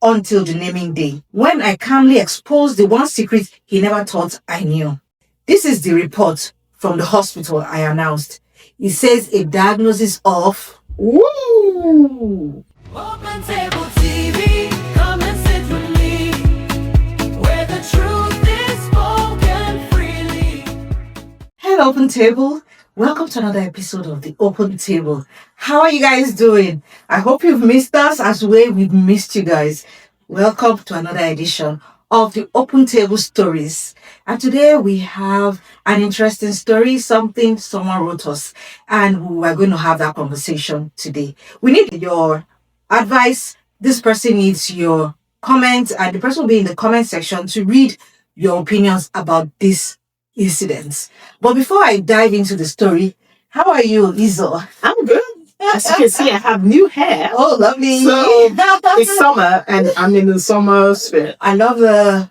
until the naming day, when I calmly exposed the one secret he never thought I knew. This is the report from the hospital I announced. It says a diagnosis of Woo! Opentabletv, come and sit with me, where the truth is spoken freely. Hello, Open Table. Welcome to another episode of the Open Table. How are you guys doing? I hope you've missed us as we've missed you guys. Welcome to another edition of the Open Table Stories. And today we have an interesting story, something someone wrote us, and we're going to have that conversation today. We need your advice. This person needs your comments, and the person will be in the comment section to read your opinions about this incidents. But before I dive into the story, how are you, Izo? I'm good. As you can see, I have new hair. Oh, lovely. So it's summer and I'm in the summer spirit. I love the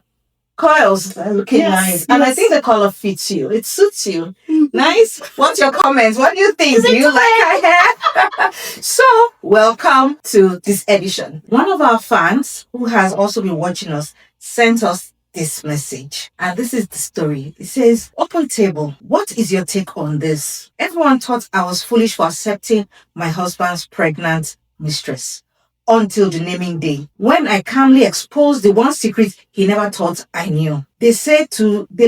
coils. They're looking nice. And I yes. think the color fits you. It suits you. Nice. What's your comments? What do you think? Is Do it you like our hair? So, welcome to this edition. One of our fans who has also been watching us sent us this message, and this is the story. It says, Open Table, what is your take on this? Everyone thought I was foolish for accepting my husband's pregnant mistress until the naming day, when I calmly exposed the one secret he never thought I knew. They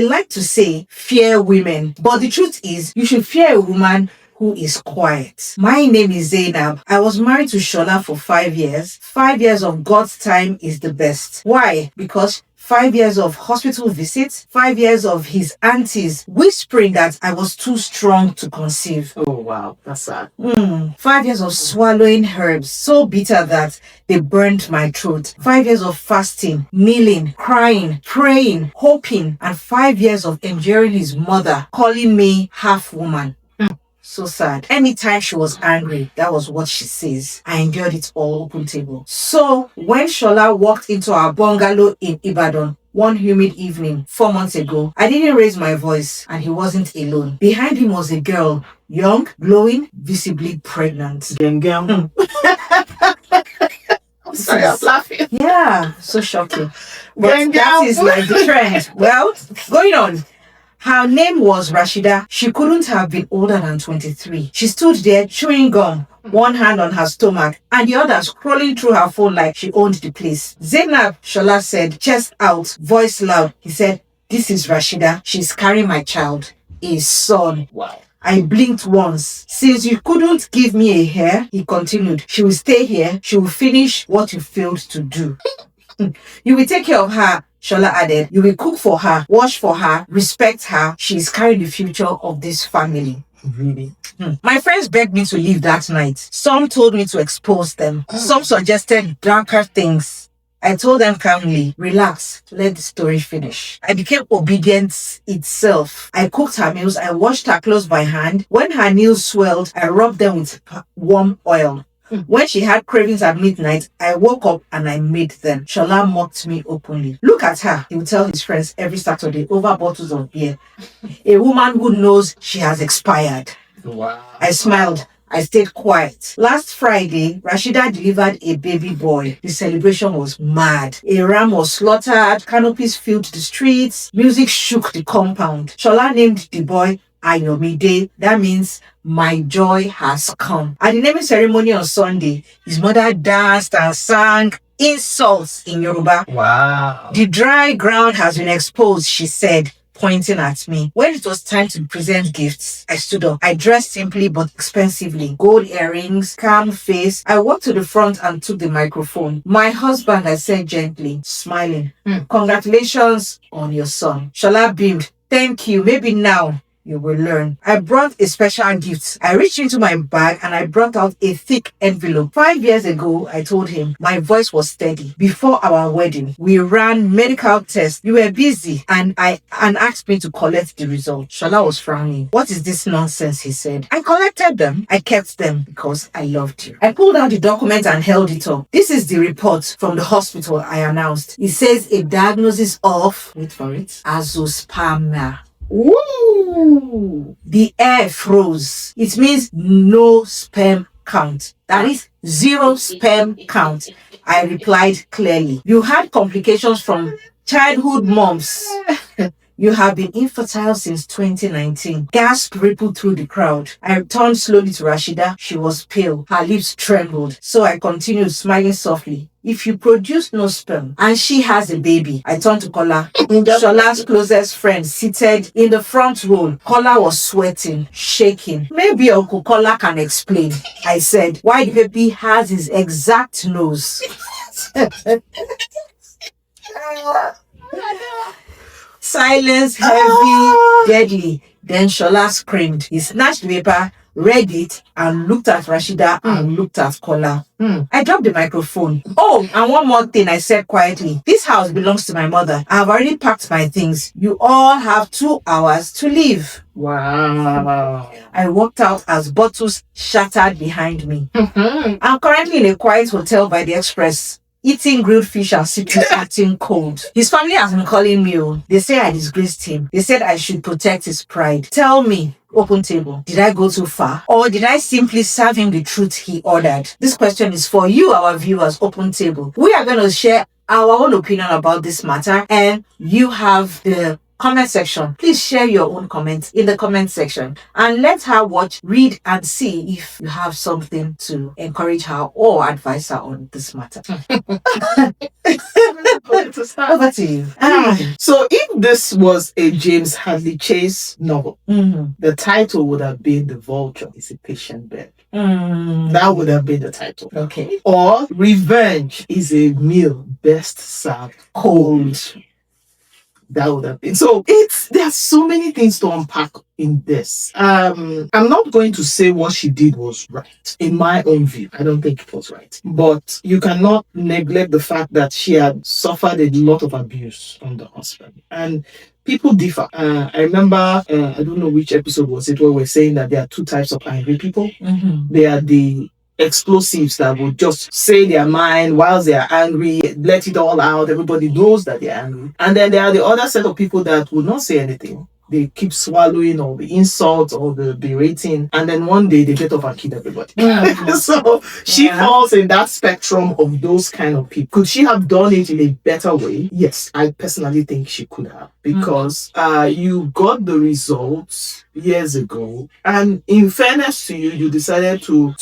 like to say fear women, but the truth is you should fear a woman who is quiet. My name is Zainab. I was married to Shola for 5 years. 5 years of God's time is the best. Why? Because 5 years of hospital visits, 5 years of his aunties whispering that I was too strong to conceive. Oh, wow. That's sad. 5 years of swallowing herbs so bitter that they burned my throat. 5 years of fasting, kneeling, crying, praying, hoping, and 5 years of enduring his mother calling me half woman. So sad. Anytime she was angry, that was what she says. I endured it all, Open Table. So when Shola walked into our bungalow in Ibadan one humid evening 4 months ago, I didn't raise my voice, and he wasn't alone. Behind him was a girl, young, glowing, visibly pregnant. Gang. Sorry, I was laughing. Yeah, so shocking. But Gang. that is like the trend. Well, going on. Her name was Rashida. She couldn't have been older than 23. She stood there chewing gum, one hand on her stomach and the other scrolling through her phone like she owned the place. Zainab, Shola said, chest out, voice loud. He said, "This is Rashida. She's carrying my child, a son." Wow. I blinked once. "Since you couldn't give me a hair," he continued, "she will stay here. She will finish what you failed to do." "You will take care of her," Shola added. "You will cook for her, wash for her, respect her. She is carrying the future of this family." Really? My friends begged me to leave that night. Some told me to expose them. Some suggested darker things. I told them calmly, "Relax, let the story finish." I became obedience itself. I cooked her meals. I washed her clothes by hand. When her nails swelled, I rubbed them with warm oil. When she had cravings at midnight, I woke up and I made them. Shola mocked me openly. "Look at her," he would tell his friends every Saturday over bottles of beer. "A woman who knows she has expired." Wow. I smiled. I stayed quiet. Last Friday, Rashida delivered a baby boy. The celebration was mad. A ram was slaughtered, canopies filled the streets, music shook the compound. Shola named the boy Ayomide. That means my joy has come. At the naming ceremony on Sunday, his mother danced and sang insults in Yoruba. Wow. "The dry ground has been exposed," she said, pointing at me. When it was time to present gifts, I stood up. I dressed simply but expensively. Gold earrings, calm face. I walked to the front and took the microphone. "My husband," I said gently, smiling. "Congratulations on your son." Shola beamed. "Thank you. Maybe now you will learn." I brought a special gift. I reached into my bag and I brought out a thick envelope. 5 years ago, I told him, my voice was steady. Before our wedding, we ran medical tests. You were busy and asked me to collect the result. Shola was frowning. "What is this nonsense?" he said. "I collected them. I kept them because I loved you." I pulled out the document and held it up. This is the report from the hospital I announced. It says a diagnosis of, wait for it, azoospermia. Ooh! The air froze. It means no sperm count. That is 0 sperm count. I replied clearly. You had complications from childhood mumps. You have been infertile since 2019. Gasp rippled through the crowd. I turned slowly to Rashida. She was pale. Her lips trembled. So I continued, smiling softly. If you produce no sperm and she has a baby, I turned to Kola. Shola's closest friend seated in the front row. Kola was sweating, shaking. Maybe Uncle Kola can explain. I said, why the baby has his exact nose. Silence, heavy, deadly. Then Shola screamed. He snatched the paper, read it, and looked at Rashida and looked at Kola. I dropped the microphone. Oh, and one more thing, I said quietly. This house belongs to my mother. I have already packed my things. You all have 2 hours to leave. Wow. I walked out as bottles shattered behind me. I'm currently in a quiet hotel by the Express, eating grilled fish and sipping acting cold. His family has been calling me. They say I disgraced him. They said I should protect his pride. Tell me, Open Table, did I go too far? Or did I simply serve him the truth he ordered? This question is for you, our viewers, Open Table. We are going to share our own opinion about this matter, and you have the comment section. Please share your own comments in the comment section and let her watch, read, and see if you have something to encourage her or advise her on this matter. Over to you. So if this was a James Hadley Chase novel, the title would have been The Vulture is a Patient Bird. That would have been the title. Okay. Or Revenge is a Meal Best Served Cold. That would have been. So there are so many things to unpack in this. I'm not going to say what she did was right. In my own view, I don't think it was right. But you cannot neglect the fact that she had suffered a lot of abuse from the husband. And people differ. I remember, I don't know which episode was it, where we're saying that there are 2 types of angry people. They are the explosives that will just say their mind whilst they are angry, let it all out. Everybody knows that they're angry. And then there are the other set of people that will not say anything. They keep swallowing all the insults or the berating, and then one day they get off and kill everybody. So she falls in that spectrum of those kind of people. Could she have done it in a better way? Yes, I personally think she could have, because you got the results years ago, and in fairness to you, you decided to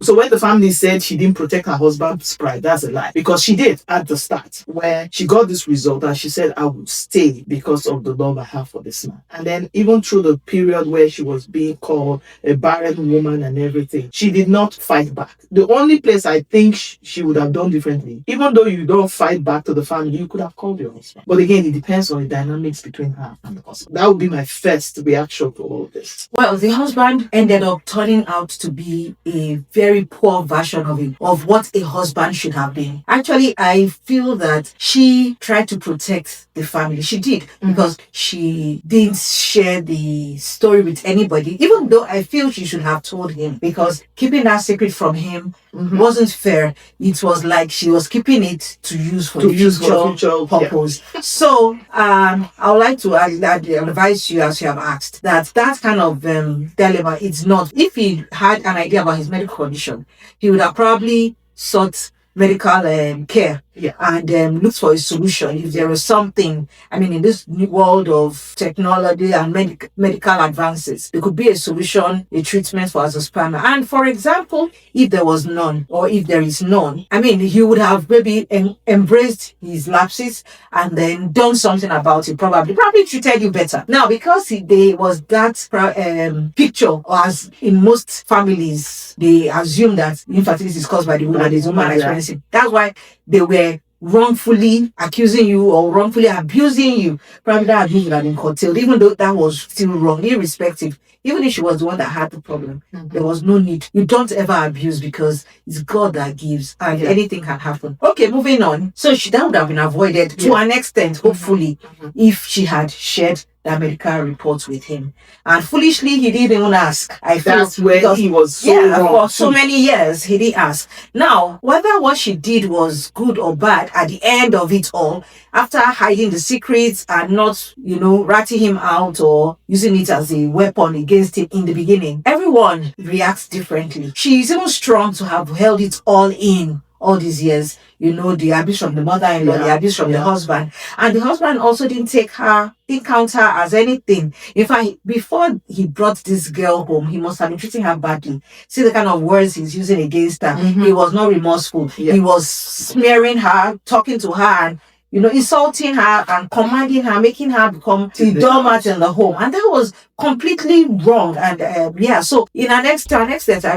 so when the family said she didn't protect her husband's pride, that's a lie, because she did at the start, where she got this result and she said, I would stay because of the love I have for this man. And then even through the period where she was being called a barren woman and everything, she did not fight back. The only place I think she would have done differently, even though you don't fight back to the family, you could have called your husband. But again, it depends on the dynamics between her and the husband. That would be my first reaction to all of this. Well, the husband ended up turning out to be a very poor version of what a husband should have been. Actually, I feel that she tried to protect the family. She did, because she didn't share the story with anybody, even though I feel she should have told him, because keeping that secret from him wasn't fair. It was like she was keeping it to use for future purpose. So I would like to advise you, as you have asked, that kind of dilemma, it's not. If he had an idea about his medical condition, he would have probably sought medical care and looked for a solution. If there was something, I mean, in this new world of technology and medical advances, there could be a solution, a treatment for azoospermia. And for example, if there was none, or if there is none, I mean, he would have maybe embraced his lapses and then done something about it, probably treated you better. Now, because there was that picture, or as in most families, they assume that infertility is caused by the woman, the woman experiencing. That's why they were wrongfully accusing you or wrongfully abusing you. Probably that abuse would have been curtailed, even though that was still wrong, irrespective. Even if she was the one that had the problem, there was no need. You don't ever abuse, because it's God that gives, and anything can happen. Okay, moving on. So that would have been avoided to an extent, hopefully, if she had shared that medical report with him. And foolishly, he didn't even ask. I feel That's where because, he was so yeah, wrong. for so many years, he didn't ask. Now, whether what she did was good or bad, at the end of it all, after hiding the secrets and not, ratting him out or using it as a weapon against him in the beginning, everyone reacts differently. She's even strong to have held it all in all these years, the abuse from the mother-in-law, the abuse from the husband. And the husband also didn't count her as anything. In fact, before he brought this girl home, he must have been treating her badly. See the kind of words he's using against her. He was not remorseful. He was smearing her, talking to her, and insulting her and commanding her, making her become the doormat in the home. And that was completely wrong. And so in our next time,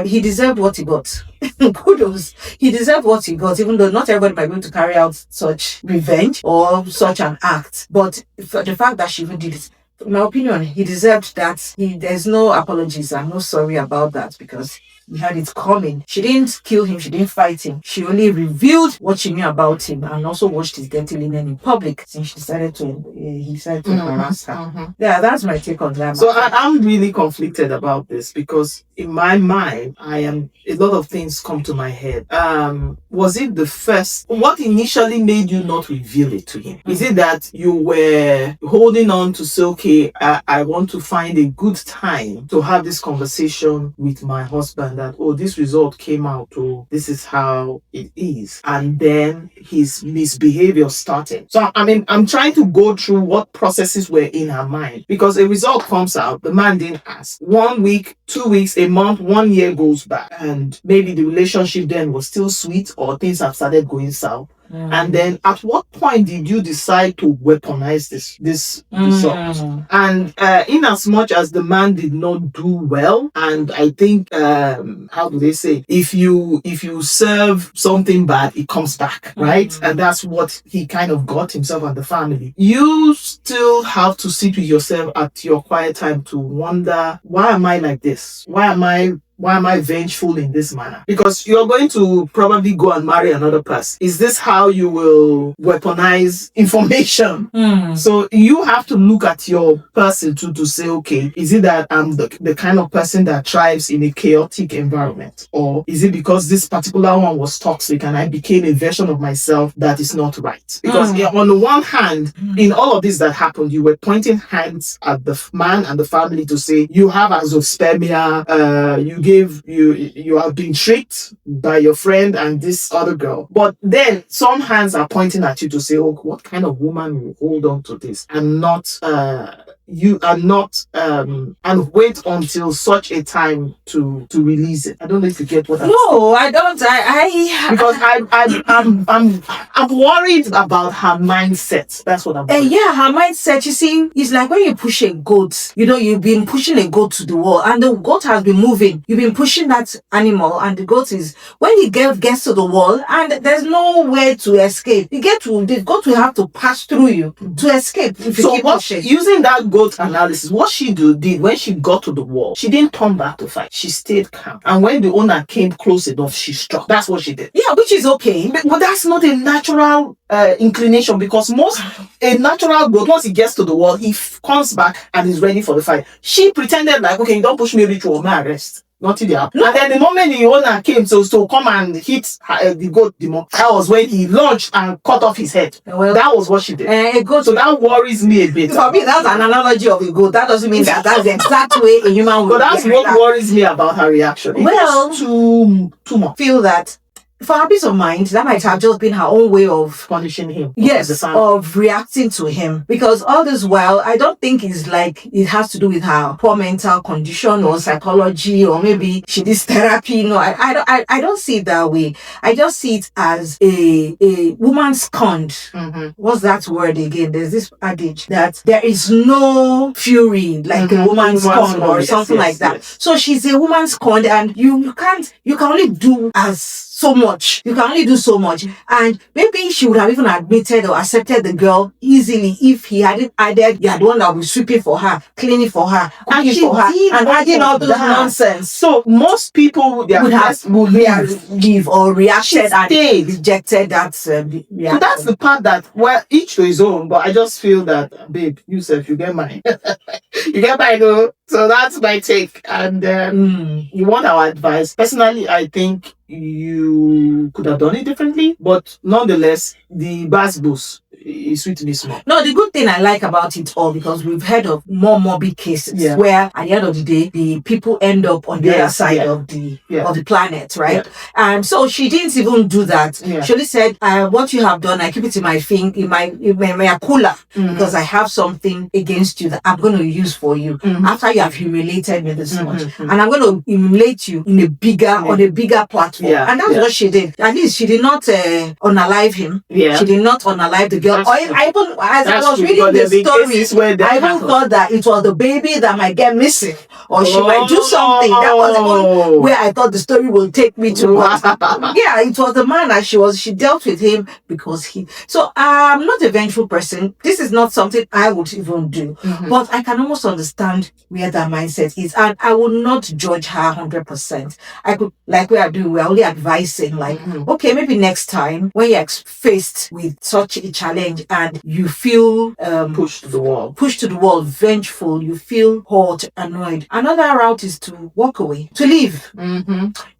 he deserved what he got. Kudos. He deserved what he got, even though not everybody might be able to carry out such revenge or such an act. But for the fact that she even did it, in my opinion, he deserved that. There's no apologies. I'm no sorry about that because he had it coming. She didn't kill him. She didn't fight him. She only revealed what she knew about him and also washed his dirty linen in public since he decided to harass her. Yeah, that's my take on that. So I'm really conflicted about this because in my mind, a lot of things come to my head. Was it what initially made you not reveal it to him? Is it that you were holding on to say, okay, I want to find a good time to have this conversation with my husband that, this result came out, this is how it is. And then his misbehavior started. So, I'm trying to go through what processes were in her mind because a result comes out, the man didn't ask. 1 week, 2 weeks, a month, 1 year goes by, and maybe the relationship then was still sweet or things have started going south. And then at what point did you decide to weaponize this result? And in as much as the man did not do well, and I think how do they say, if you serve something bad, it comes back, right? And that's what he kind of got himself and the family. You still have to sit with yourself at your quiet time to wonder, why am I like this? Why am I vengeful in this manner? Because you're going to probably go and marry another person. Is this how you will weaponize information? So you have to look at your person to say, okay, is it that I'm the kind of person that thrives in a chaotic environment? Or is it because this particular one was toxic and I became a version of myself that is not right? Because on the one hand, in all of this that happened, you were pointing hands at the man and the family to say, you have azoospermia, you have been tricked by your friend and this other girl. But then some hands are pointing at you to say, what kind of woman will hold on to this and not and wait until such a time to release it? I don't know if you get what I'm saying. No, I don't. Because I'm worried about her mindset. That's what I'm worried. Her mindset, you see, is like when you push a goat, you've been pushing a goat to the wall and the goat has been moving. You've been pushing that animal and the goat is, when the goat gets to the wall and there's nowhere to escape, the goat will have to pass through you to escape if you keep pushing. Using that goat analysis, what she did when she got to the wall, she didn't turn back to fight. She stayed calm. And when the owner came close enough, she struck. That's what she did. Yeah, which is okay. But that's not a natural inclination, because a natural goat, once he gets to the wall, he comes back and is ready for the fight. She pretended like, okay, you don't push me, reach or my arrest. Nothing there. No. And then the moment the owner came to come and hit the goat, that was when he launched and cut off his head. Well, that was what she did. So that worries me a bit. For me, that's an analogy of a goat. That doesn't mean that's the exact way a human would. But that's what worries me about her reaction. It's too much. Feel that for her peace of mind, that might have just been her own way of punishing him. Yes, of reacting to him. Because all this while, I don't think it's like it has to do with her poor mental condition or psychology, or maybe she needs therapy. No, I don't see it that way. I just see it as a woman scorned. What's that word again? There's this adage that there is no fury like a woman scorned or something like that. So she's a woman scorned, and you can only do as so much. You can only do so much. And maybe she would have even admitted or accepted the girl easily if he hadn't added, you're the one that will be sweeping for her, cleaning for her, And cooking she for her, did and all adding of all those that. nonsense. So most people would Would leave or reacted and stayed. rejected that So reaction. that's the part that, well, each to his own, but I just feel that, babe, you get mine. You get mine, though. So that's my take. And you want our advice. Personally, I think you could have done it differently, but nonetheless, the bass boost is sweet me small. No, the good thing I like about it all, because we've heard of more morbid cases Yeah. where at the end of the day, the people end up on the Yeah, other side yeah. of the Yeah. of the planet, right? Yeah. And so she didn't even do that. Yeah. She only said, what you have done, I keep it in my in my cooler, because I have something against you that I'm going to use for you after you have humiliated me this much. And I'm going to humiliate you in a bigger, on a bigger platform. Yeah, And that's yeah. what she did. At least she did not unalive him. Yeah. She did not unalive the girl. That's Or true. I even, as That's I was true, reading but the there's been cases stories, where that I even happens. thought that it was the baby that might get missing, or she might do something. That was the Oh. one where I thought the story will take me to. Wow. Yeah, it was the man that she dealt with him because he. So I'm not a vengeful person. This is not something I would even do, but I can almost understand where that mindset is, and I will not judge her 100%. I could, like we are doing, we're only advising, like, okay, maybe next time when you're faced with such a challenge and you feel Pushed to the wall. vengeful, you feel hurt, annoyed. Another route is to walk away, to leave.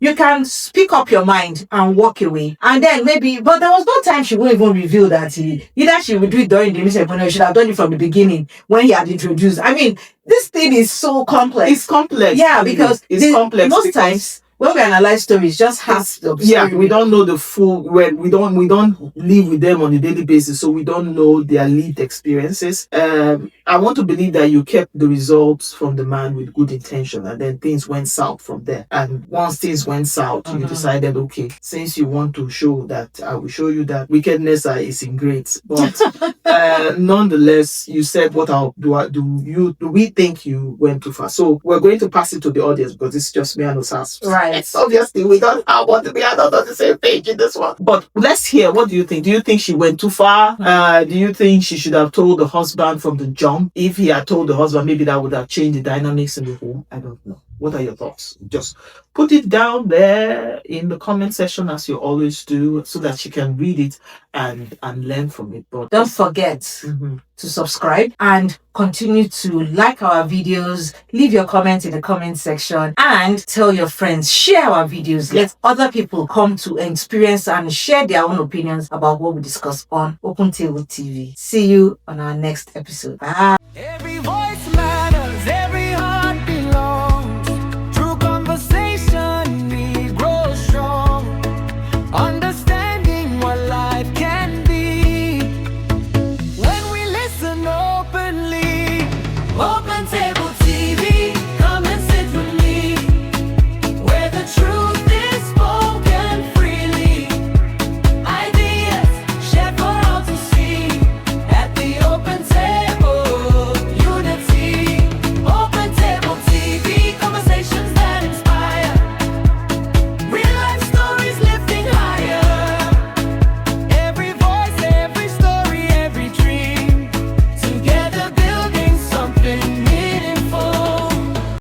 You can speak up your mind and walk away, and then maybe. But there was no time she won't even reveal that either she would do it during the initial, or she should have done it from the beginning when he had introduced. I mean, this thing is so complex. It's complex. Yeah, because it's complex. Most because times when we analyze stories, just half the yeah, story. we don't know the full. We don't live with them on a daily basis, so we don't know their lived experiences. I want to believe that you kept the results from the man with good intention, and then things went south from there. And once things went south, you decided, okay, since you want to show that, I will show you that wickedness is ingrained. But nonetheless, you said, "What do we think you went too far?" So we're going to pass it to the audience because it's just me and Osas. Right. Obviously, we are not on the same page in this one. But let's hear. What do you think? Do you think she went too far? Do you think she should have told the husband from the jump? If he had told the husband, maybe that would have changed the dynamics in the home. I don't know. What are your thoughts? Just put it down there in the comment section as you always do, so that she can read it and learn from it. But Don't forget to subscribe and continue to like our videos. Leave your comments in the comment section and tell your friends. Share our videos. Let other people come to experience and share their own opinions about what we discuss on Open Table TV. See you on our next episode. Bye. Every voice